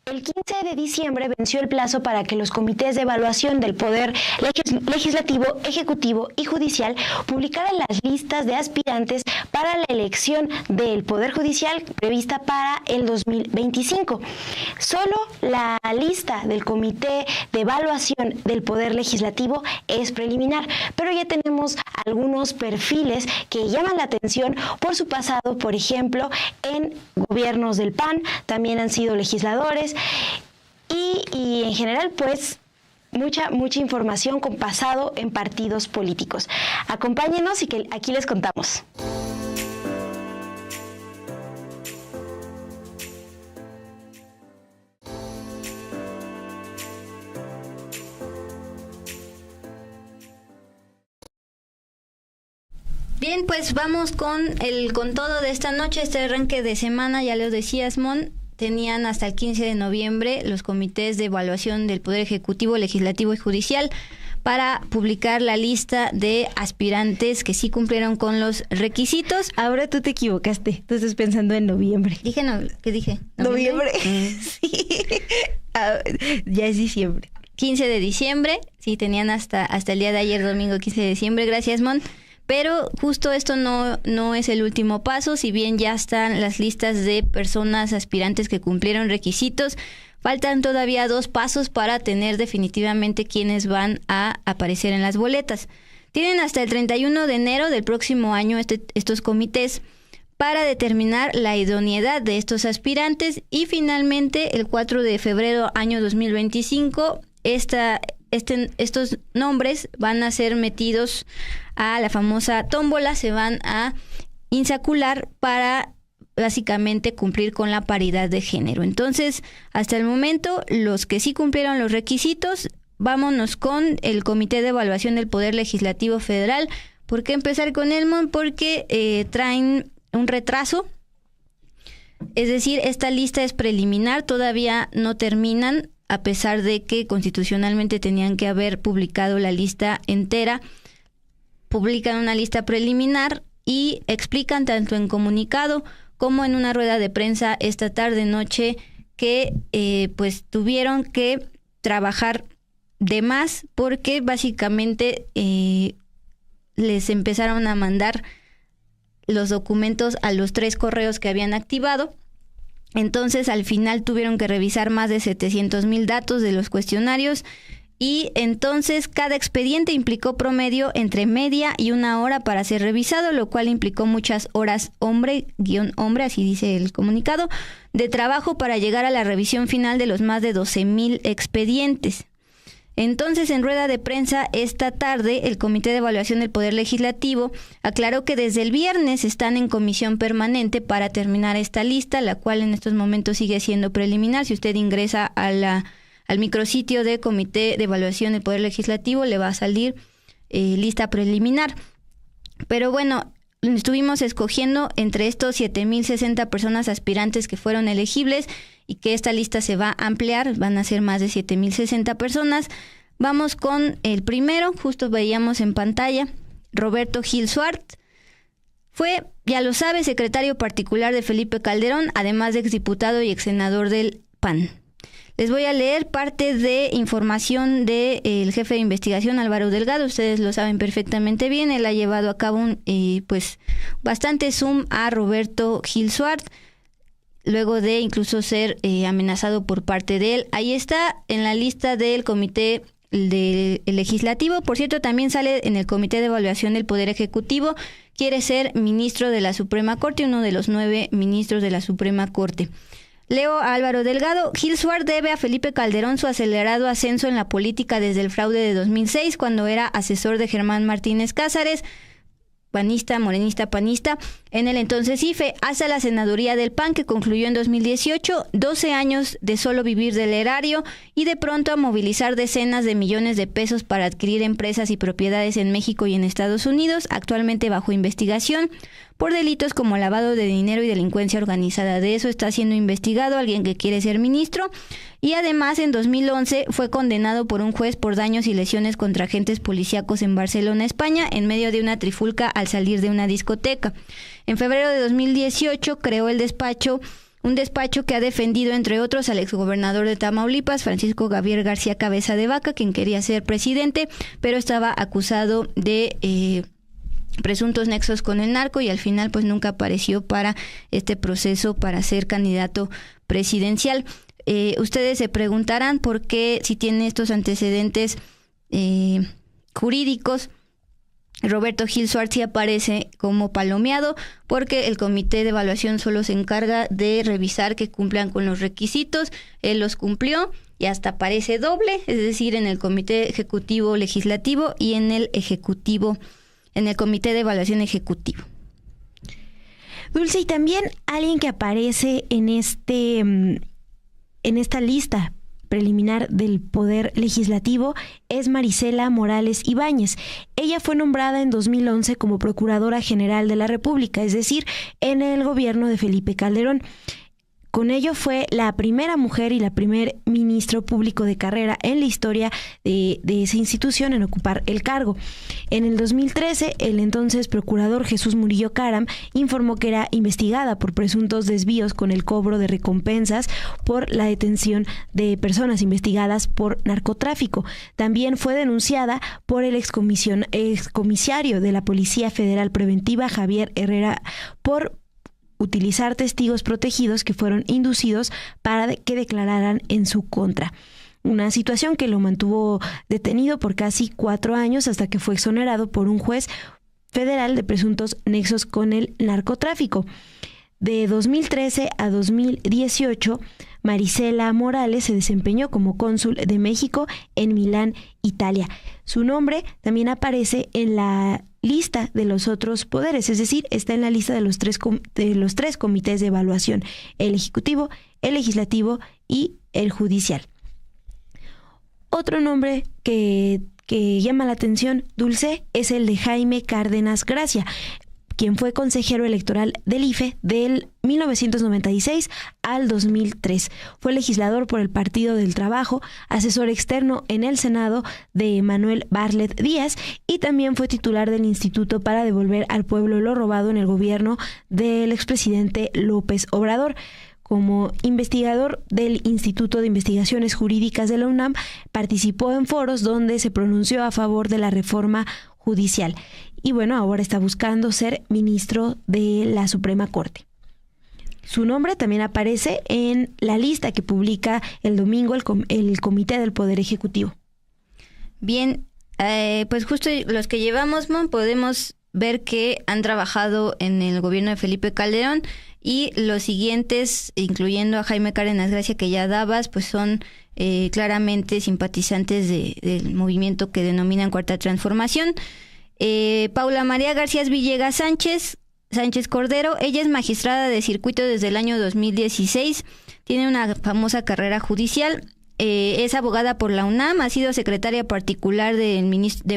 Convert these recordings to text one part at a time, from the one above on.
El 15 de diciembre venció el plazo para que los comités de evaluación del Poder Legislativo, Ejecutivo y Judicial publicaran las listas de aspirantes para la elección del Poder Judicial prevista para el 2025. Solo la lista del Comité de Evaluación del Poder Legislativo es preliminar, pero ya tenemos algunos perfiles que llaman la atención por su pasado, por ejemplo, en gobiernos del PAN, también han sido legisladores y en general, pues, mucha información con pasado en partidos políticos. Acompáñenos y que aquí les contamos. Bien, pues vamos con todo de esta noche, este arranque de semana, ya lo decías, Mon. Tenían hasta el 15 de noviembre los comités de evaluación del Poder Ejecutivo, Legislativo y Judicial para publicar la lista de aspirantes que sí cumplieron con los requisitos. Ahora tú te equivocaste, tú estás pensando en noviembre. ¿Qué dije? ¿Noviembre? Sí, ya es diciembre. 15 de diciembre, sí, tenían hasta el día de ayer, domingo 15 de diciembre, gracias, Mon. Pero justo esto no es el último paso, si bien ya están las listas de personas aspirantes que cumplieron requisitos, faltan todavía 2 pasos para tener definitivamente quiénes van a aparecer en las boletas. Tienen hasta el 31 de enero del próximo año estos comités para determinar la idoneidad de estos aspirantes y finalmente el 4 de febrero año 2025 estos nombres van a ser metidos a la famosa tómbola, se van a insacular para básicamente cumplir con la paridad de género. Entonces, hasta el momento, los que sí cumplieron los requisitos, vámonos con el Comité de Evaluación del Poder Legislativo Federal. ¿Por qué empezar con el MON? Porque traen un retraso. Es decir, esta lista es preliminar, todavía no terminan, a pesar de que constitucionalmente tenían que haber publicado la lista entera. Publican una lista preliminar y explican tanto en comunicado como en una rueda de prensa esta tarde-noche que pues tuvieron que trabajar de más porque básicamente les empezaron a mandar los documentos a los 3 correos que habían activado. Entonces, al final tuvieron que revisar más de 700,000 datos de los cuestionarios y entonces cada expediente implicó promedio entre media y 1 hora para ser revisado, lo cual implicó muchas horas hombre, así dice el comunicado, de trabajo para llegar a la revisión final de los más de 12,000 expedientes. Entonces, en rueda de prensa esta tarde, el Comité de Evaluación del Poder Legislativo aclaró que desde el viernes están en comisión permanente para terminar esta lista, la cual en estos momentos sigue siendo preliminar. Si usted ingresa al micrositio de Comité de Evaluación del Poder Legislativo, le va a salir lista preliminar. Pero bueno, estuvimos escogiendo entre estos 7,060 personas aspirantes que fueron elegibles y que esta lista se va a ampliar, van a ser más de 7,060 personas. Vamos con el primero, justo veíamos en pantalla, Roberto Gil Suart. Fue, ya lo sabe, secretario particular de Felipe Calderón, además de exdiputado y exsenador del PAN. Les voy a leer parte de información del jefe de investigación, Álvaro Delgado. Ustedes lo saben perfectamente bien, él ha llevado a cabo bastante zoom a Roberto Gil Suart, luego de incluso ser amenazado por parte de él. Ahí está en la lista del Comité Legislativo. Por cierto, también sale en el Comité de Evaluación del Poder Ejecutivo. Quiere ser ministro de la Suprema Corte, uno de los 9 ministros de la Suprema Corte. Leo a Álvaro Delgado. Gil Suart debe a Felipe Calderón su acelerado ascenso en la política desde el fraude de 2006, cuando era asesor de Germán Martínez Cázares, panista, morenista, panista, en el entonces IFE, hasta la senaduría del PAN, que concluyó en 2018, 12 años de solo vivir del erario y de pronto a movilizar decenas de millones de pesos para adquirir empresas y propiedades en México y en Estados Unidos, actualmente bajo investigación por delitos como lavado de dinero y delincuencia organizada. De eso está siendo investigado alguien que quiere ser ministro. Y además, en 2011 fue condenado por un juez por daños y lesiones contra agentes policíacos en Barcelona, España, en medio de una trifulca al salir de una discoteca. En febrero de 2018 creó el despacho un despacho que ha defendido, entre otros, al exgobernador de Tamaulipas, Francisco Javier García Cabeza de Vaca, quien quería ser presidente, pero estaba acusado de presuntos nexos con el narco y al final pues nunca apareció para este proceso para ser candidato presidencial. Ustedes se preguntarán por qué, si tiene estos antecedentes jurídicos, Roberto Gil Suárez sí aparece como palomeado, porque el comité de evaluación solo se encarga de revisar que cumplan con los requisitos. Él los cumplió y hasta aparece doble, es decir, en el comité ejecutivo legislativo y en el comité de evaluación ejecutivo. Dulce, y también alguien que aparece en esta lista preliminar del Poder Legislativo es Marisela Morales Ibáñez. Ella fue nombrada en 2011 como Procuradora General de la República, es decir, en el gobierno de Felipe Calderón. Con ello fue la primera mujer y la primer ministro público de carrera en la historia de esa institución en ocupar el cargo. En el 2013, el entonces procurador Jesús Murillo Caram informó que era investigada por presuntos desvíos con el cobro de recompensas por la detención de personas investigadas por narcotráfico. También fue denunciada por el excomisario de la Policía Federal Preventiva, Javier Herrera, por utilizar testigos protegidos que fueron inducidos para que declararan en su contra. Una situación que lo mantuvo detenido por casi 4 años hasta que fue exonerado por un juez federal de presuntos nexos con el narcotráfico. De 2013 a 2018, Marisela Morales se desempeñó como cónsul de México en Milán, Italia. Su nombre también aparece en la lista de los otros poderes, es decir, está en la lista de los tres comités de evaluación: el ejecutivo, el legislativo y el judicial. Otro nombre que llama la atención, Dulce, es el de Jaime Cárdenas Gracia, quien fue consejero electoral del IFE del 1996 al 2003. Fue legislador por el Partido del Trabajo, asesor externo en el Senado de Manuel Bartlett Díaz y también fue titular del Instituto para Devolver al Pueblo lo Robado en el gobierno del expresidente López Obrador. Como investigador del Instituto de Investigaciones Jurídicas de la UNAM, participó en foros donde se pronunció a favor de la reforma judicial. Y bueno, ahora está buscando ser ministro de la Suprema Corte. Su nombre también aparece en la lista que publica el domingo el Comité del Poder Ejecutivo. Bien, pues justo los que llevamos, Mon, podemos ver que han trabajado en el gobierno de Felipe Calderón, y los siguientes, incluyendo a Jaime Cárdenas Gracia, que ya dabas, pues son claramente simpatizantes del movimiento que denominan Cuarta Transformación. Paula María García Villegas Sánchez Cordero, ella es magistrada de circuito desde el año 2016, tiene una famosa carrera judicial, es abogada por la UNAM, ha sido secretaria particular de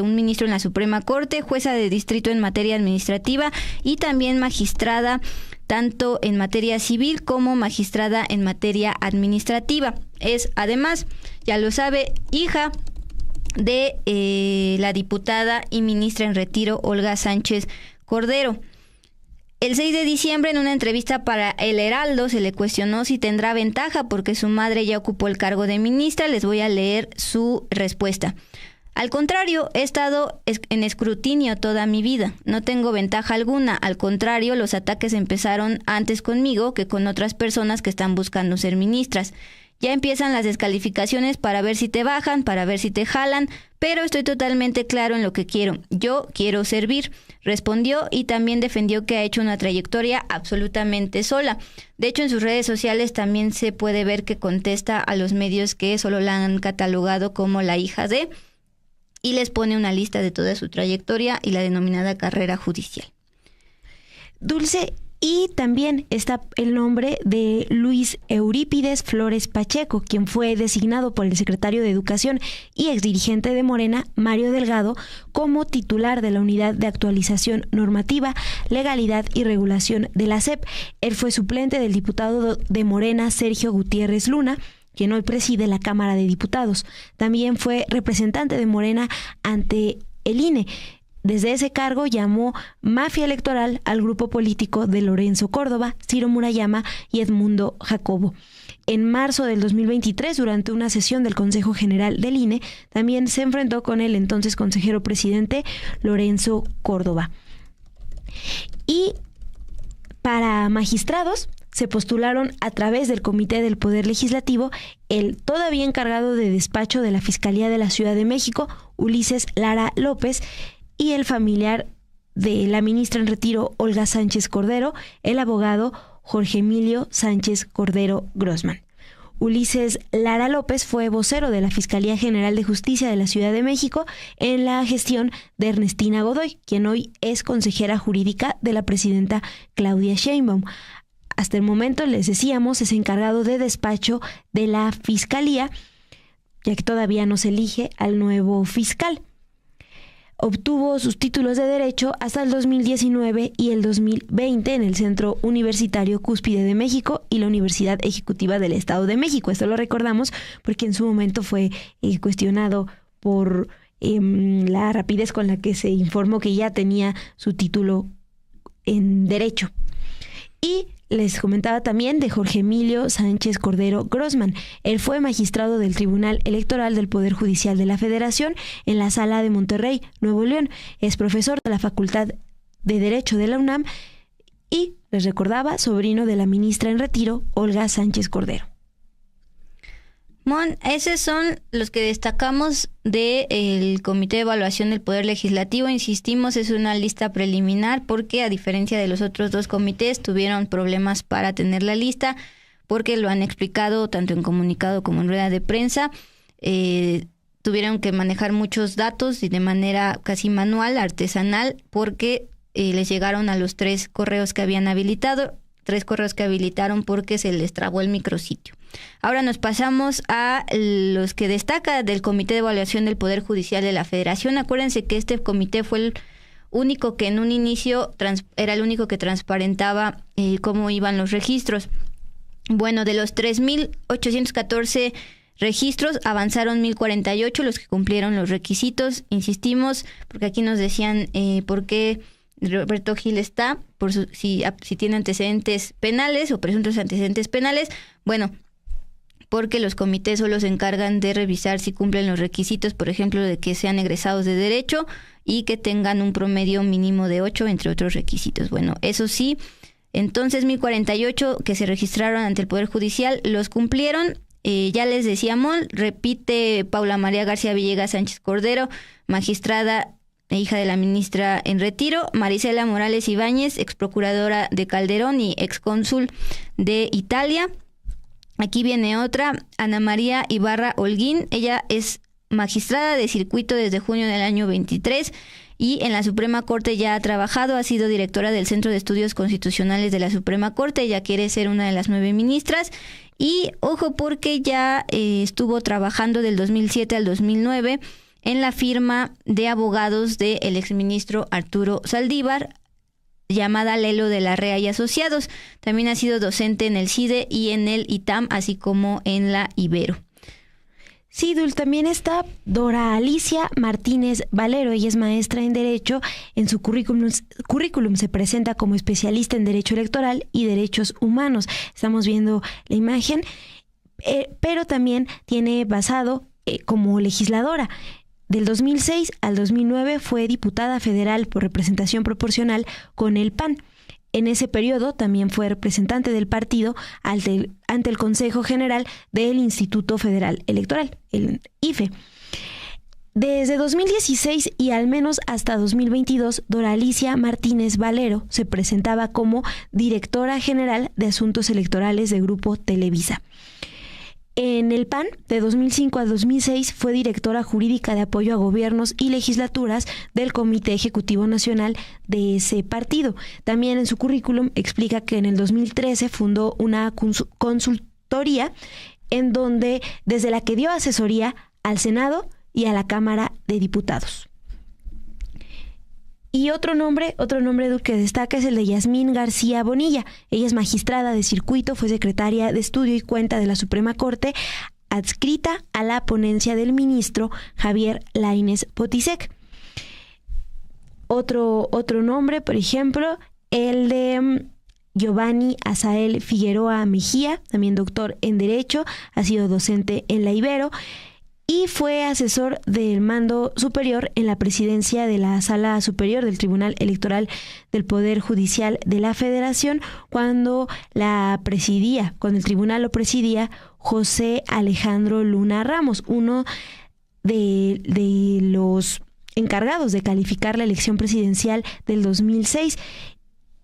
un ministro en la Suprema Corte, jueza de distrito en materia administrativa y también magistrada tanto en materia civil como magistrada en materia administrativa. Es además, ya lo sabe, hija de la diputada y ministra en retiro Olga Sánchez Cordero. El 6 de diciembre, en una entrevista para El Heraldo, se le cuestionó si tendrá ventaja porque su madre ya ocupó el cargo de ministra. Les voy a leer su respuesta. Al contrario, he estado en escrutinio toda mi vida. No tengo ventaja alguna. Al contrario, los ataques empezaron antes conmigo que con otras personas que están buscando ser ministras. Ya empiezan las descalificaciones para ver si te bajan, para ver si te jalan, pero estoy totalmente claro en lo que quiero. Yo quiero servir, respondió, y también defendió que ha hecho una trayectoria absolutamente sola. De hecho, en sus redes sociales también se puede ver que contesta a los medios que solo la han catalogado como la hija de, y les pone una lista de toda su trayectoria y la denominada carrera judicial. Dulce, y también está el nombre de Luis Eurípides Flores Pacheco, quien fue designado por el secretario de Educación y exdirigente de Morena, Mario Delgado, como titular de la Unidad de Actualización Normativa, Legalidad y Regulación de la SEP. Él fue suplente del diputado de Morena, Sergio Gutiérrez Luna, quien hoy preside la Cámara de Diputados. También fue representante de Morena ante el INE. Desde ese cargo llamó mafia electoral al grupo político de Lorenzo Córdoba, Ciro Murayama y Edmundo Jacobo. En marzo del 2023, durante una sesión del Consejo General del INE, también se enfrentó con el entonces consejero presidente Lorenzo Córdoba. Y para magistrados se postularon a través del Comité del Poder Legislativo el todavía encargado de despacho de la Fiscalía de la Ciudad de México, Ulises Lara López, y el familiar de la ministra en retiro, Olga Sánchez Cordero, el abogado Jorge Emilio Sánchez Cordero Grossman. Ulises Lara López fue vocero de la Fiscalía General de Justicia de la Ciudad de México en la gestión de Ernestina Godoy, quien hoy es consejera jurídica de la presidenta Claudia Sheinbaum. Hasta el momento, les decíamos, es encargado de despacho de la Fiscalía, ya que todavía no se elige al nuevo fiscal. Obtuvo sus títulos de Derecho hasta el 2019 y el 2020 en el Centro Universitario Cúspide de México y la Universidad Ejecutiva del Estado de México. Esto lo recordamos porque en su momento fue cuestionado por la rapidez con la que se informó que ya tenía su título en Derecho. Y les comentaba también de Jorge Emilio Sánchez Cordero Grossman. Él fue magistrado del Tribunal Electoral del Poder Judicial de la Federación en la Sala de Monterrey, Nuevo León. Es profesor de la Facultad de Derecho de la UNAM y, les recordaba, sobrino de la ministra en retiro, Olga Sánchez Cordero. Mon, esos son los que destacamos del Comité de Evaluación del Poder Legislativo. Insistimos, es una lista preliminar porque, a diferencia de los otros dos comités, tuvieron problemas para tener la lista porque lo han explicado tanto en comunicado como en rueda de prensa. Tuvieron que manejar muchos datos y de manera casi manual, artesanal, porque les llegaron a los 3 correos que habían habilitado, 3 correos que habilitaron porque se les trabó el micrositio. Ahora nos pasamos a los que destaca del Comité de Evaluación del Poder Judicial de la Federación. Acuérdense que este comité fue el único que en un inicio era el único que transparentaba cómo iban los registros. Bueno, de los 3,814 registros, avanzaron 1,048 los que cumplieron los requisitos. Insistimos, porque aquí nos decían por qué Roberto Gil está, por si tiene antecedentes penales o presuntos antecedentes penales. Bueno, porque los comités solo se encargan de revisar si cumplen los requisitos, por ejemplo, de que sean egresados de Derecho y que tengan un promedio mínimo de 8, entre otros requisitos. Bueno, eso sí, entonces 1,048 que se registraron ante el Poder Judicial los cumplieron. Ya les decíamos, repite Paula María García Villegas Sánchez Cordero, magistrada e hija de la ministra en retiro; Marisela Morales Ibáñez, ex procuradora de Calderón y ex cónsul de Italia. Aquí viene otra, Ana María Ibarra Holguín. Ella es magistrada de circuito desde junio del año 23 y en la Suprema Corte ya ha trabajado, ha sido directora del Centro de Estudios Constitucionales de la Suprema Corte. Ella quiere ser una de las 9 ministras. Y ojo, porque ya estuvo trabajando del 2007 al 2009 en la firma de abogados del exministro Arturo Saldívar, llamada Lelo de la Rea y Asociados. También ha sido docente en el CIDE y en el ITAM, así como en la Ibero. Sí, Dul, también está Dora Alicia Martínez Valero. Ella es maestra en Derecho. En su currículum se presenta como especialista en Derecho Electoral y Derechos Humanos. Estamos viendo la imagen, pero también tiene basado como legisladora. Del 2006 al 2009 fue diputada federal por representación proporcional con el PAN. En ese periodo también fue representante del partido ante el Consejo General del Instituto Federal Electoral, el IFE. Desde 2016 y al menos hasta 2022, Dora Alicia Martínez Valero se presentaba como directora general de Asuntos Electorales de Grupo Televisa. En el PAN, de 2005 a 2006, fue directora jurídica de apoyo a gobiernos y legislaturas del Comité Ejecutivo Nacional de ese partido. También en su currículum explica que en el 2013 fundó una consultoría en donde, desde la que dio asesoría al Senado y a la Cámara de Diputados. Y otro nombre que destaca es el de Yasmín García Bonilla. Ella es magistrada de circuito, fue secretaria de Estudio y Cuenta de la Suprema Corte, adscrita a la ponencia del ministro Javier Lainez Potisek. Otro nombre, por ejemplo, el de Giovanni Azael Figueroa Mejía, también doctor en Derecho, ha sido docente en la Ibero y fue asesor del mando superior en la presidencia de la Sala Superior del Tribunal Electoral del Poder Judicial de la Federación cuando el tribunal lo presidía José Alejandro Luna Ramos, uno de los encargados de calificar la elección presidencial del 2006,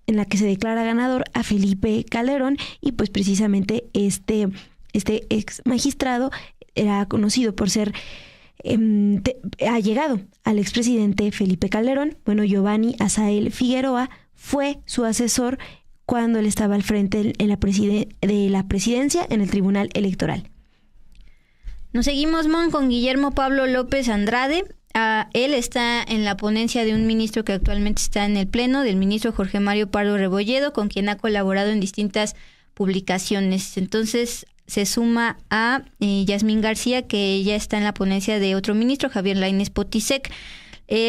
en la que se declara ganador a Felipe Calderón, y pues precisamente este ex magistrado era conocido por ser allegado al expresidente Felipe Calderón. Bueno, Giovanni Azael Figueroa fue su asesor cuando él estaba al frente de la presidencia en el Tribunal Electoral. Nos seguimos, Mon, con Guillermo Pablo López Andrade. Él está en la ponencia de un ministro que actualmente está en el pleno, del ministro Jorge Mario Pardo Rebolledo, con quien ha colaborado en distintas publicaciones. Entonces se suma a Yasmín García, que ya está en la ponencia de otro ministro, Javier Lainez Potisek.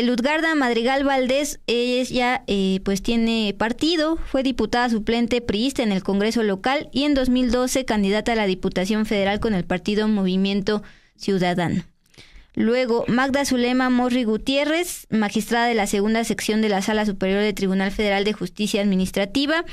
Lutgarda Madrigal Valdés, ella pues tiene partido, fue diputada suplente priista en el Congreso local y en 2012 candidata a la Diputación Federal con el partido Movimiento Ciudadano. Luego, Magda Zulema Morri Gutiérrez, magistrada de la segunda sección de la Sala Superior del Tribunal Federal de Justicia Administrativa,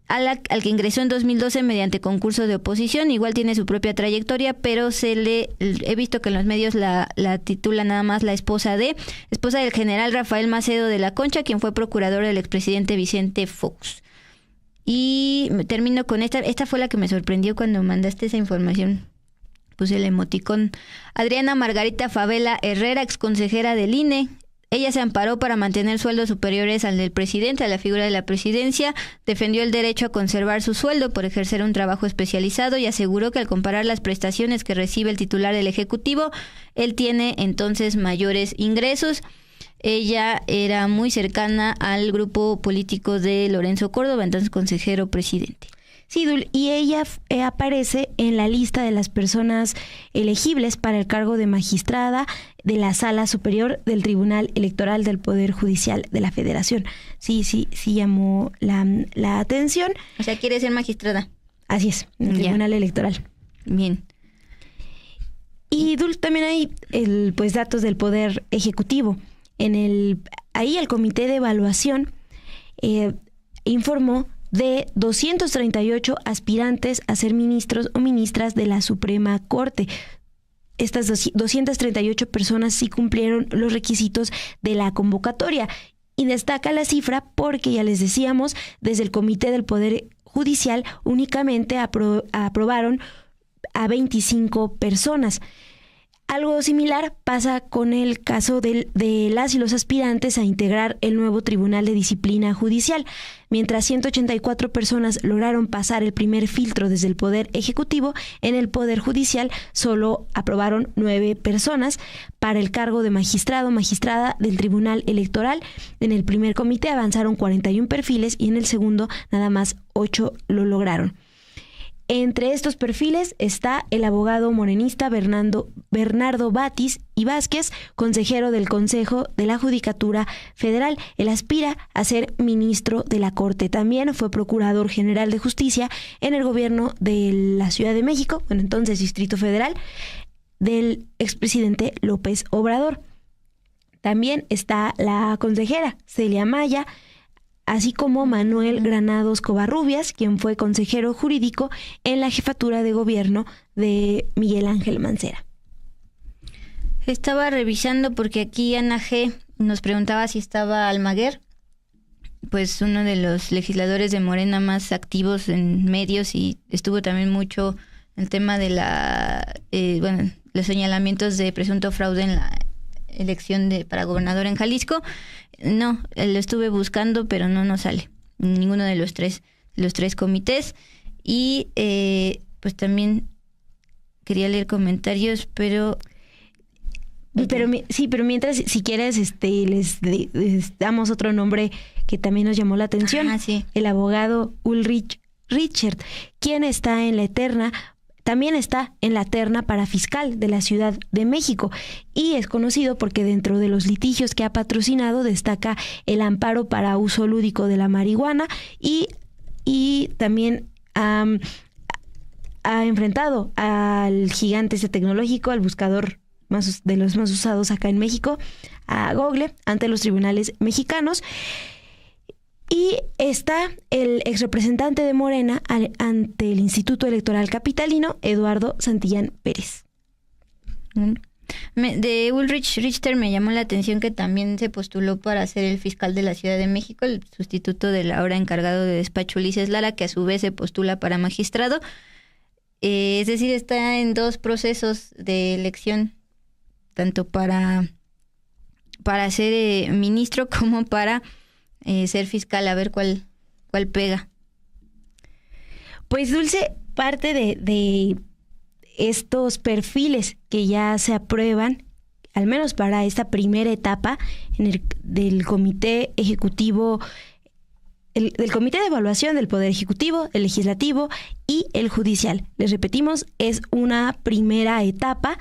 al que ingresó en 2012 mediante concurso de oposición. Igual tiene su propia trayectoria, pero he visto que en los medios la titula nada más la esposa del general Rafael Macedo de la Concha, quien fue procurador del expresidente Vicente Fox. Y termino con esta fue la que me sorprendió cuando mandaste esa información. Puse el emoticón. Adriana Margarita Favela Herrera, exconsejera del INE. Ella se amparó para mantener sueldos superiores al del presidente, a la figura de la presidencia, defendió el derecho a conservar su sueldo por ejercer un trabajo especializado y aseguró que al comparar las prestaciones que recibe el titular del Ejecutivo, él tiene entonces mayores ingresos. Ella era muy cercana al grupo político de Lorenzo Córdoba, entonces consejero presidente. Sí, Dul, y ella aparece en la lista de las personas elegibles para el cargo de magistrada de la Sala Superior del Tribunal Electoral del Poder Judicial de la Federación. Sí llamó la atención. O sea, quiere ser magistrada. Así es, en el Tribunal Electoral. Bien. Y Dul, también hay datos del Poder Ejecutivo. Ahí el Comité de Evaluación informó de 238 aspirantes a ser ministros o ministras de la Suprema Corte. Estas 238 personas sí cumplieron los requisitos de la convocatoria. Y destaca la cifra porque, ya les decíamos, desde el Comité del Poder Judicial únicamente aprobaron a 25 personas. Algo similar pasa con el caso de las y los aspirantes a integrar el nuevo Tribunal de Disciplina Judicial. Mientras 184 personas lograron pasar el primer filtro desde el Poder Ejecutivo, en el Poder Judicial solo aprobaron 9 personas para el cargo de magistrada del Tribunal Electoral. En el primer comité avanzaron 41 perfiles y en el segundo nada más 8 lo lograron. Entre estos perfiles está el abogado morenista Bernardo Batis y Vázquez, consejero del Consejo de la Judicatura Federal. Él aspira a ser ministro de la Corte. También fue procurador general de justicia en el gobierno de la Ciudad de México, bueno, entonces Distrito Federal, del expresidente López Obrador. También está la consejera Celia Maya, así como Manuel Granados Covarrubias, quien fue consejero jurídico en la jefatura de gobierno de Miguel Ángel Mancera. Estaba revisando porque aquí Ana G. nos preguntaba si estaba Almaguer, pues uno de los legisladores de Morena más activos en medios, y estuvo también mucho el tema de los señalamientos de presunto fraude en la elección para gobernador en Jalisco. No, lo estuve buscando, pero no nos sale ninguno de los tres comités. Y pues también quería leer comentarios, pero mientras, si quieres, les damos otro nombre que también nos llamó la atención. Sí. El abogado Ulrich Richard, quien está en la terna también está en la terna para fiscal de la Ciudad de México y es conocido porque dentro de los litigios que ha patrocinado destaca el amparo para uso lúdico de la marihuana y también ha enfrentado al gigante tecnológico, al buscador de los más usados acá en México, a Google, ante los tribunales mexicanos. Y está el exrepresentante de Morena ante el Instituto Electoral Capitalino, Eduardo Santillán Pérez. De Ulrich Richter me llamó la atención que también se postuló para ser el fiscal de la Ciudad de México, el sustituto del ahora encargado de despacho Ulises Lara, que a su vez se postula para magistrado. Es decir, está en 2 procesos de elección, tanto para ser ministro como para ser fiscal, a ver cuál pega. Pues Dulce, parte de estos perfiles que ya se aprueban, al menos para esta primera etapa del Comité Ejecutivo, del Comité de Evaluación del Poder Ejecutivo, el Legislativo y el Judicial. Les repetimos, es una primera etapa.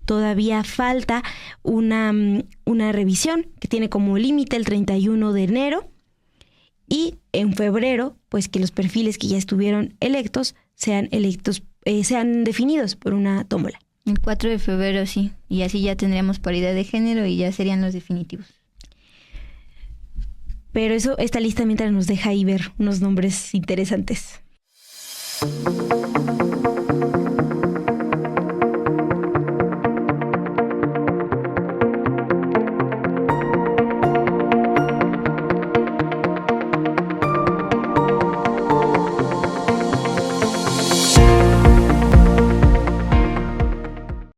Todavía falta una revisión que tiene como límite el 31 de enero y en febrero, pues que los perfiles que ya estuvieron electos sean definidos por una tómbola. El 4 de febrero, sí. Y así ya tendríamos paridad de género y ya serían los definitivos. Pero esta lista mientras nos deja ahí ver unos nombres interesantes.